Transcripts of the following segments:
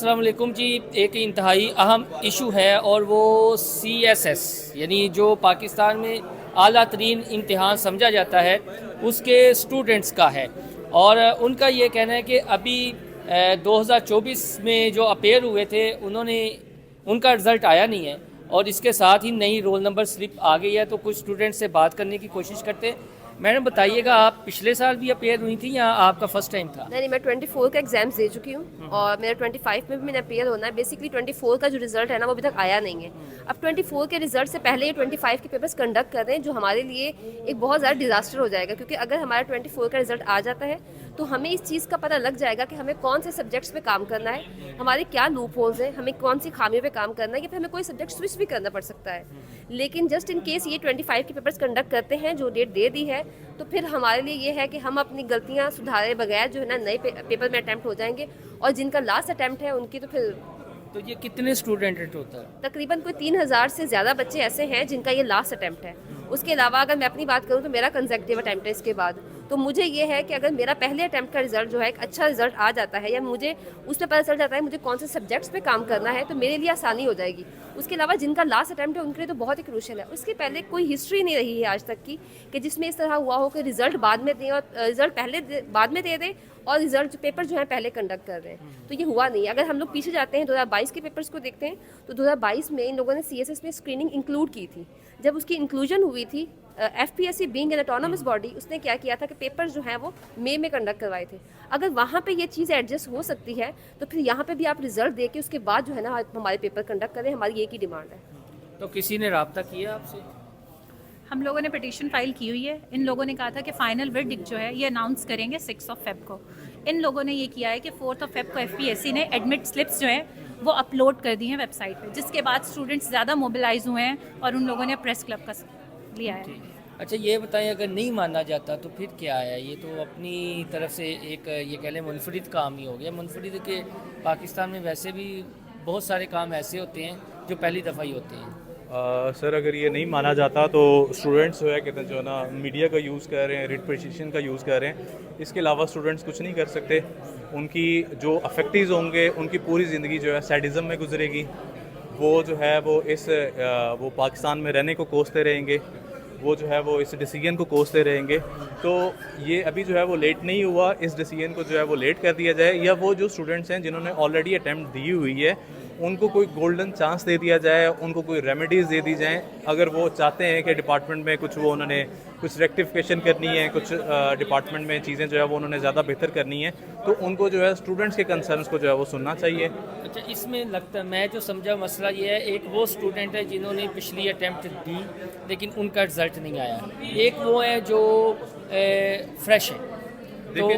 अस्सलाम वालेकुम जी। एक इंतहाई अहम इशू है और वो CSS यानी जो पाकिस्तान में आला तरीन इम्तिहान समझा जाता है उसके स्टूडेंट्स का है। और उनका ये कहना है कि अभी 2024 में जो अपेयर हुए थे उन्होंने उनका रिज़ल्ट आया नहीं है और इसके साथ ही नई रोल नंबर स्लिप आ गई है। तो कुछ स्टूडेंट से बात करने की कोशिश करते हैं। मैडम बताइएगा, आप पिछले साल भी अपेयर हुई थी या आपका फ़र्स्ट टाइम था? नहीं, मैं 24 का एग्जाम्स दे चुकी हूँ और मेरा 25 में भी मैंने अपेयर होना है। बेसिकली 24 का जो रिजल्ट है ना वो अभी तक आया नहीं है। अब 24 के रिजल्ट से पहले ये 25 के पेपर्स कंडक्ट कर रहे हैं, जो हमारे लिए एक बहुत ज़्यादा डिजास्टर हो जाएगा, क्योंकि अगर हमारा 24 का रिजल्ट आ जाता है तो हमें इस चीज़ का पता लग जाएगा कि हमें कौन से सब्जेक्ट्स पे काम करना है, हमारे क्या लूप होल्स हैं, हमें कौन सी खामियों पे काम करना है, या फिर हमें कोई सब्जेक्ट स्विच भी करना पड़ सकता है। लेकिन जस्ट इन केस ये 25 के पेपर्स कंडक्ट करते हैं, जो डेट दे दी है, तो फिर हमारे लिए ये है कि हम अपनी गलतियाँ सुधारे बगैर जो है ना नए पेपर में अटैम्प्ट हो जाएंगे, और जिनका लास्ट अटैम्प्ट है उनकी तो फिर तो ये कितने स्टूडेंट हैं टोटल? तकरीबन कोई 3000 से ज़्यादा बच्चे ऐसे हैं जिनका ये लास्ट अटैम्प्ट है। उसके अलावा अगर मैं अपनी बात करूँ तो मेरा कंसेक्टिव अटैम्प्ट है इसके बाद। तो मुझे ये है कि अगर मेरा पहले अटैम्प्ट का रिजल्ट जो है एक अच्छा रिजल्ट आ जाता है, या मुझे उसमें पता चल जाता है मुझे कौन से सब्जेक्ट्स पे काम करना है, तो मेरे लिए आसानी हो जाएगी। उसके अलावा जिनका लास्ट अटैम्प्ट है उनके लिए तो बहुत ही क्रूशियल है। उसके पहले कोई हिस्ट्री नहीं रही है आज तक की कि जिसमें इस तरह हुआ हो कि रिजल्ट बाद में दें और रिजल्ट बाद में दे दें और रिजल्ट पेपर जो है पहले कंडक्ट कर रहे हैं। तो ये हुआ नहीं। अगर हम लोग पीछे जाते हैं 2022 के पेपर्स को देखते हैं तो 2022 में इन लोगों ने CSS में स्क्रीनिंग इंक्लूड की थी। जब उसकी इंक्लूजन हुई थी, FPSC being an autonomous body, उसने क्या किया था कि पेपर्स जो हैं वो मई में कंडक्ट करवाए थे। अगर वहाँ पे ये चीज़ एडजस्ट हो सकती है तो फिर यहाँ पे भी आप रिजल्ट दे के उसके बाद जो है ना हमारे पेपर कंडक्ट करें, हमारी एक ही डिमांड है। तो किसी ने रब्ता किया आपसे? हम लोगों ने पिटीशन फाइल की हुई है। इन लोगों ने कहा था कि फाइनल वर्डिक्ट जो है ये अनाउंस करेंगे 6 फेब को। इन लोगों ने ये किया है कि 4 फेब को FPSC ने एडमिट स्लिप्स जो हैं वो अपलोड कर दी हैं वेबसाइट पे, जिसके बाद स्टूडेंट्स ज़्यादा मोबिलाइज हुए हैं और उन लोगों ने प्रेस क्लब का लिया है। अच्छा, ये बताएं, अगर नहीं माना जाता तो फिर क्या है? ये तो अपनी तरफ से एक ये कह लें मुनफरिद काम ही हो गया। मुनफरिद के पाकिस्तान में वैसे भी बहुत सारे काम ऐसे होते हैं जो पहली दफ़ा ही होते हैं। सर, अगर ये नहीं माना जाता तो स्टूडेंट्स जो है कहते हैं जो है ना मीडिया का यूज़ कर रहे हैं, रिट पिटीशन का यूज़ कर रहे हैं। इसके अलावा स्टूडेंट्स कुछ नहीं कर सकते। उनकी जो अफेक्टीज़ होंगे उनकी पूरी ज़िंदगी जो है सैडिज़म में गुजरेगी। वो जो है वो पाकिस्तान में रहने को कोसते रहेंगे, वो जो है वो इस डिसीजन को कोसते रहेंगे। तो ये अभी जो है वो लेट नहीं हुआ, इस डिसीजन को जो है वो लेट कर दिया जाए, या वो जो स्टूडेंट्स हैं जिन्होंने ऑलरेडी अटैम्प्ट दी हुई है उनको कोई गोल्डन चांस दे दिया जाए, उनको कोई रेमेडीज़ दे दी जाएँ। अगर वो चाहते हैं कि डिपार्टमेंट में कुछ वो उन्होंने कुछ रेक्टिफिकेशन करनी है, कुछ डिपार्टमेंट में चीज़ें जो है वो उन्होंने ज़्यादा बेहतर करनी है, तो उनको जो है स्टूडेंट्स के कंसर्न्स को जो है वो सुनना चाहिए। अच्छा, इसमें लगता है मैं जो समझा मसला ये है, एक वो स्टूडेंट है जिन्होंने पिछली अटैम्प्ट दी लेकिन उनका रिज़ल्ट नहीं आया, एक वो है जो फ्रेश है। तो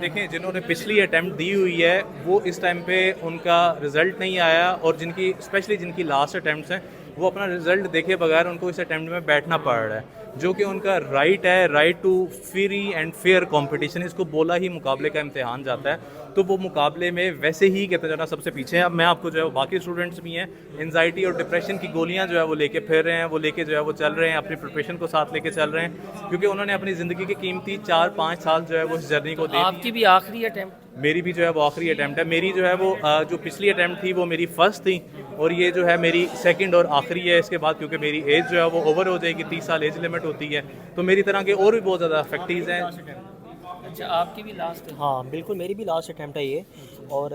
देखें, जिन्होंने पिछली अटैम्प्ट दी हुई है वो इस टाइम पे उनका रिज़ल्ट नहीं आया, और जिनकी स्पेशली जिनकी लास्ट अटैम्प्ट्स हैं वो अपना रिज़ल्ट देखे बगैर उनको इस अटैम्प्ट में बैठना पड़ रहा है, जो कि उनका राइट है, right to free and fair competition. इसको बोला ही मुकाबले का इम्तिहान जाता है। तो वो मुकाबले में वैसे ही कहते हैं ना सबसे पीछे हैं। अब मैं आपको जो है वो बाकी स्टूडेंट्स भी हैं, एंजाइटी और डिप्रेशन की गोलियां जो है वो लेके फिर रहे हैं, वो लेके जो है वो चल रहे हैं, अपनी प्रिपरेशन को साथ लेके चल रहे हैं, क्योंकि उन्होंने अपनी ज़िंदगी की कीमती 4-5 साल जो है वो इस जर्नी को दे दी। आपकी भी आखिरी अटैम्प्ट? मेरी भी जो है वो आखिरी अटैम्प्ट है। मेरी जो है वो जो पिछली अटैम्प्ट थी वो मेरी फर्स्ट थी, और ये जो है मेरी सेकंड और आखिरी है इसके बाद, क्योंकि मेरी एज जो है वो ओवर हो जाएगी, 30 साल एज लिमिट होती है। तो मेरी तरह के और भी बहुत ज़्यादा अफेक्टीज़ हैं। अच्छा, आपकी भी लास्ट है? हाँ बिल्कुल, मेरी भी लास्ट अटैम्प्ट है ये। और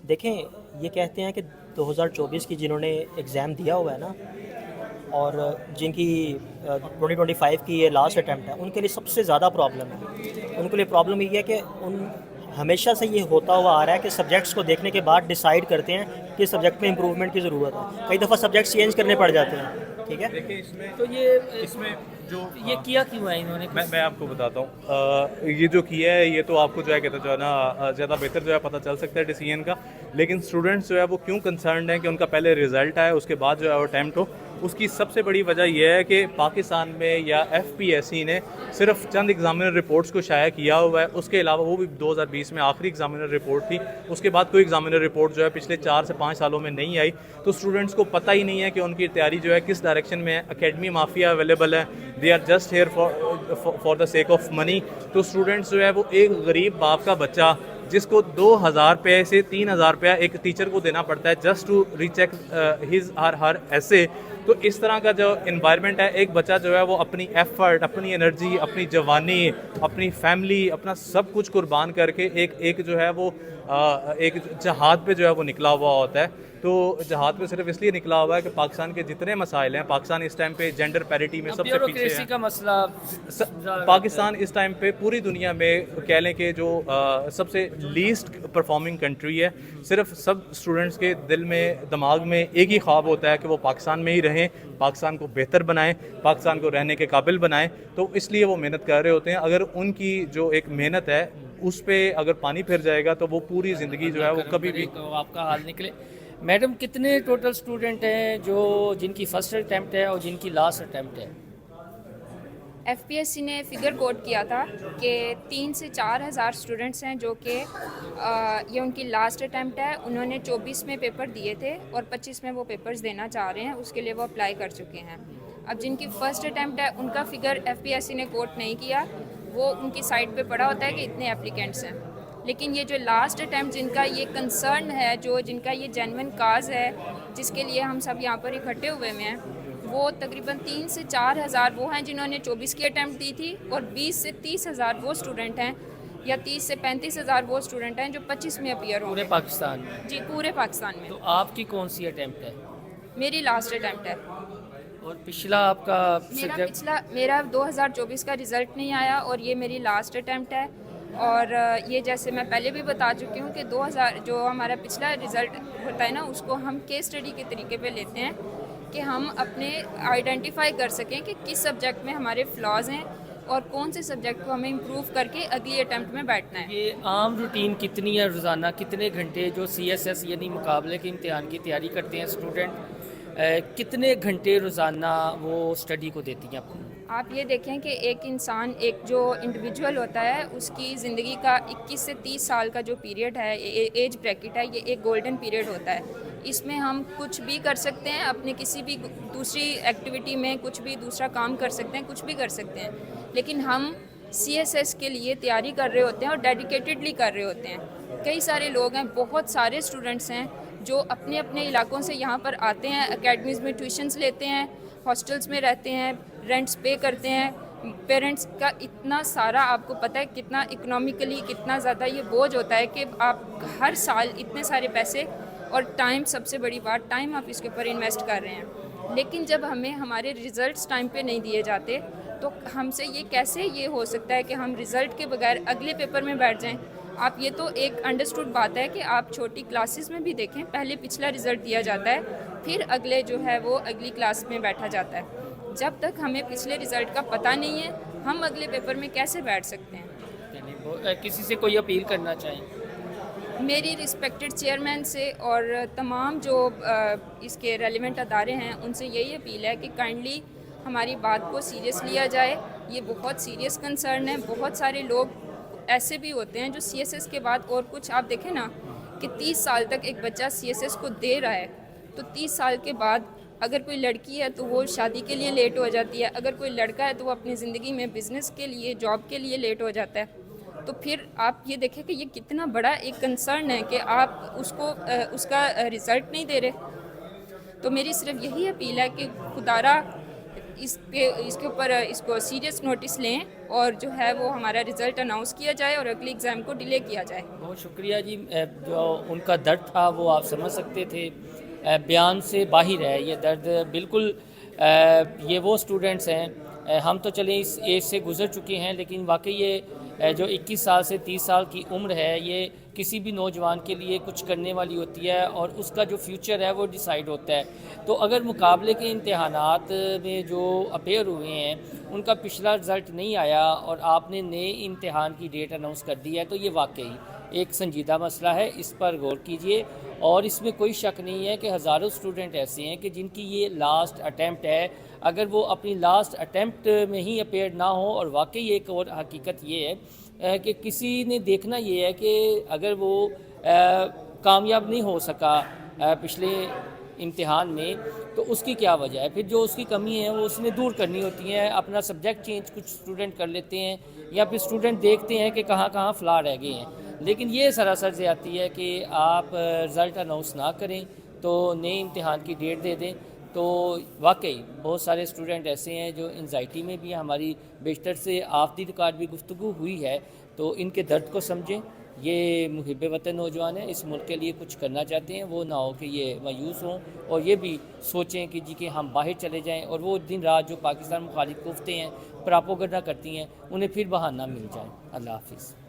देखें, ये कहते हैं कि 2024 की जिन्होंने एग्ज़ाम दिया हुआ है ना, और जिनकी 2025 की ये लास्ट अटैम्प्ट है, उनके लिए सबसे ज़्यादा प्रॉब्लम है। उनके लिए प्रॉब्लम ये है कि हमेशा से ये होता हुआ आ रहा है कि सब्जेक्ट्स को देखने के बाद डिसाइड करते हैं कि सब्जेक्ट में इम्प्रूवमेंट की ज़रूरत है। कई दफ़ा सब्जेक्ट्स चेंज करने पड़ जाते हैं। ठीक है, देखिए इसमें तो इसमें जो ये किया क्यों है इन्होंने? मैं आपको बताता हूँ। ये जो किया है ये तो आपको जो है कहते जो है ना ज़्यादा बेहतर जो है पता चल सकता है डिसीजन का। लेकिन स्टूडेंट्स जो है वो क्यों कंसर्न्ड हैं कि उनका पहले रिजल्ट आए उसके बाद जो है वो अटैम्प्ट हो, उसकी सबसे बड़ी वजह यह है कि पाकिस्तान में या FPSC ने सिर्फ चंद एग्जामिनर रिपोर्ट्स को शाया किया हुआ है। उसके अलावा वो भी 2020 में आखिरी एग्जामिनर रिपोर्ट थी, उसके बाद कोई एग्जामिनर रिपोर्ट जो है पिछले 4 से 5 सालों में नहीं आई। तो स्टूडेंट्स को पता ही नहीं है कि उनकी तैयारी जो है किस डायरेक्शन में है। अकेडमी माफिया अवेलेबल है, they are just here for the sake of money. तो स्टूडेंट्स जो है वो एक गरीब बाप का बच्चा जिसको 2,000 रुपये से 3,000 रुपया एक टीचर को देना पड़ता है just to recheck his or her ऐसे। तो इस तरह का जो इन्वायरमेंट है, एक बच्चा जो है वो अपनी एफर्ट, अपनी एनर्जी, अपनी जवानी, अपनी फैमिली, अपना सब कुछ कुर्बान करके एक जो है वो एक जहाद पे जो है वो निकला हुआ होता है। तो जहाद पे सिर्फ इसलिए निकला हुआ है कि पाकिस्तान के जितने मसाइल हैं, पाकिस्तान इस टाइम पे जेंडर पैरिटी में सबसे पीछे है। का मसला पाकिस्तान इस टाइम पे पूरी दुनिया में कह लें कि जो सबसे लीस्ट परफॉर्मिंग कंट्री है। सिर्फ सब स्टूडेंट्स के दिल में, दिमाग में एक ही ख्वाब होता है कि वो पाकिस्तान में ही रहें, पाकिस्तान को बेहतर बनाएं, पाकिस्तान को रहने के काबिल बनाएं। तो इसलिए वो मेहनत कर रहे होते हैं। अगर उनकी जो एक मेहनत है उस पर अगर पानी फिर जाएगा तो वो पूरी ज़िंदगी जो है वो कभी भी तो आपका हाल निकले। मैडम, कितने टोटल स्टूडेंट हैं जो जिनकी फ़र्स्ट अटैम्प्ट है और जिनकी लास्ट अटैम्प्ट है? एफपीएससी ने फिगर कोट किया था कि 3 से 4 हज़ार स्टूडेंट्स हैं जो कि ये उनकी लास्ट अटैम्प्ट है। उन्होंने 24 में पेपर दिए थे और 25 में वो पेपर्स देना चाह रहे हैं, उसके लिए वो अप्लाई कर चुके हैं। अब जिनकी फ़र्स्ट अटैम्प्ट है उनका फिगर एफपीएससी ने कोट नहीं किया, वो उनकी साइट पे पड़ा होता है कि इतने एप्लीकेंट्स हैं। लेकिन ये जो लास्ट अटैम्प्ट जिनका ये कंसर्न है, जो जिनका ये जेन्युइन काज है, जिसके लिए हम सब यहाँ पर इकट्ठे हुए हुए हैं, वो तकरीबन 3 से 4 हज़ार वो हैं जिन्होंने 24 की अटैम्प्ट दी थी, और 20 से 30 हज़ार वो स्टूडेंट हैं, या 30 से 35 हज़ार वो स्टूडेंट हैं जो 25 में अपीयर होंगे पूरे पाकिस्तान में? जी, पूरे पाकिस्तान में। तो आपकी कौन सी अटैम्प्ट है? मेरी लास्ट अटैम्प्ट है। और पिछला आपका मेरा 2024 का रिज़ल्ट नहीं आया और ये मेरी लास्ट अटैम्प्ट है। और ये जैसे मैं पहले भी बता चुकी हूँ कि 2000 जो हमारा पिछला रिज़ल्ट होता है ना, उसको हम केस स्टडी के तरीके पे लेते हैं कि हम अपने आइडेंटिफाई कर सकें कि किस सब्जेक्ट में हमारे फ्लॉज हैं और कौन से सब्जेक्ट को हमें इम्प्रूव करके अगली अटैम्प्ट में बैठना है। ये आम रूटीन कितनी है रोज़ाना? कितने घंटे जो CSS यानी मुकाबले के इम्तिहान की तैयारी करते हैं स्टूडेंट, कितने घंटे रोज़ाना वो स्टडी को देती हैं आपको? आप ये देखें कि एक इंसान, एक जो इंडिविजुअल होता है, उसकी ज़िंदगी का 21 से 30 साल का जो पीरियड है, एज ब्रैकेट है, ये एक गोल्डन पीरियड होता है। इसमें हम कुछ भी कर सकते हैं, अपने किसी भी दूसरी एक्टिविटी में कुछ भी दूसरा काम कर सकते हैं, कुछ भी कर सकते हैं। लेकिन हम CSS के लिए तैयारी कर रहे होते हैं और डेडिकेटेडली कर रहे होते हैं। कई सारे लोग हैं, बहुत सारे स्टूडेंट्स हैं जो अपने अपने इलाकों से यहाँ पर आते हैं, एकेडमीज़ में ट्यूशन्स लेते हैं, हॉस्टल्स में रहते हैं, रेंट्स पे करते हैं। पेरेंट्स का इतना सारा, आपको पता है कितना इकोनॉमिकली कितना ज़्यादा ये बोझ होता है कि आप हर साल इतने सारे पैसे और टाइम, सबसे बड़ी बात टाइम, आप इसके ऊपर इन्वेस्ट कर रहे हैं। लेकिन जब हमें हमारे रिज़ल्ट्स टाइम पे नहीं दिए जाते तो हमसे ये कैसे ये हो सकता है कि हम रिज़ल्ट के बगैर अगले पेपर में बैठ जाएं। आप ये तो एक अंडरस्टूड बात है कि आप छोटी क्लासेस में भी देखें, पहले पिछला रिज़ल्ट दिया जाता है, फिर अगले जो है वो अगली क्लास में बैठा जाता है। जब तक हमें पिछले रिज़ल्ट का पता नहीं है, हम अगले पेपर में कैसे बैठ सकते हैं? यानी किसी से कोई अपील करना चाहें? मेरी रिस्पेक्टेड चेयरमैन से और तमाम जो इसके रेलिवेंट अदारे हैं, उनसे यही अपील है कि काइंडली हमारी बात को सीरियस लिया जाए। ये बहुत सीरियस कंसर्न है। बहुत सारे लोग ऐसे भी होते हैं जो CSS के बाद और कुछ, आप देखें ना कि 30 साल तक एक बच्चा CSS को दे रहा है, तो 30 साल के बाद अगर कोई लड़की है तो वो शादी के लिए लेट हो जाती है, अगर कोई लड़का है तो वो अपनी ज़िंदगी में बिज़नेस के लिए, जॉब के लिए लेट हो जाता है। तो फिर आप ये देखें कि ये कितना बड़ा एक कंसर्न है कि आप उसको उसका रिज़ल्ट नहीं दे रहे। तो मेरी सिर्फ यही अपील है कि खुदारा इसके ऊपर इसको सीरियस नोटिस लें और जो है वो हमारा रिज़ल्ट अनाउंस किया जाए और अगले एग्ज़ाम को डिले किया जाए। बहुत शुक्रिया जी। जो उनका दर्द था वो आप समझ सकते थे, बयान से बाहर है ये दर्द बिल्कुल। ये वो स्टूडेंट्स हैं, हम तो चलें इस एज से गुज़र चुके हैं, लेकिन वाकई ये जो 21 साल से 30 साल की उम्र है, ये किसी भी नौजवान के लिए कुछ करने वाली होती है और उसका जो फ्यूचर है वो डिसाइड होता है। तो अगर मुकाबले के इम्तिहानात में जो अपेयर हुए हैं उनका पिछला रिज़ल्ट नहीं आया और आपने नए इम्तिहान की डेट अनाउंस कर दी है, तो ये वाकई एक संजीदा मसला है, इस पर गौर कीजिए। और इसमें कोई शक नहीं है कि हज़ारों स्टूडेंट ऐसे हैं कि जिनकी ये लास्ट अटैम्प्ट है। अगर वो अपनी लास्ट अटैम्प्ट में ही अपेयर ना हो, और वाकई एक और हकीकत ये है कि किसी ने देखना ये है कि अगर वो कामयाब नहीं हो सका पिछले इम्तिहान में, तो उसकी क्या वजह है। फिर जो उसकी कमी है वो उसने दूर करनी होती है। अपना सब्जेक्ट चेंज कुछ स्टूडेंट कर लेते हैं, या फिर स्टूडेंट देखते हैं कि कहाँ कहाँ फ्लॉ रह गए हैं। लेकिन ये सरासर ज़्यादती है कि आप रिज़ल्ट अनाउंस ना करें तो नए इम्तिहान की डेट दे दें। तो वाकई बहुत सारे स्टूडेंट ऐसे हैं जो एंजाइटी में भी हैं। हमारी बेशतर से ऑफ द रिकॉर्ड भी गुफ्तगू हुई है, तो इनके दर्द को समझें। ये मुहिब वतन नौजवान है, इस मुल्क के लिए कुछ करना चाहते हैं। वो ना हो कि ये मायूस हों, और ये भी सोचें कि जी कि हम बाहर चले जाएं, और वो दिन रात जो पाकिस्तान मुखालिफ कोफ्ते हैं, प्रोपेगेंडा करती हैं, उन्हें फिर बहाना मिल जाए। अल्लाह हाफिज़।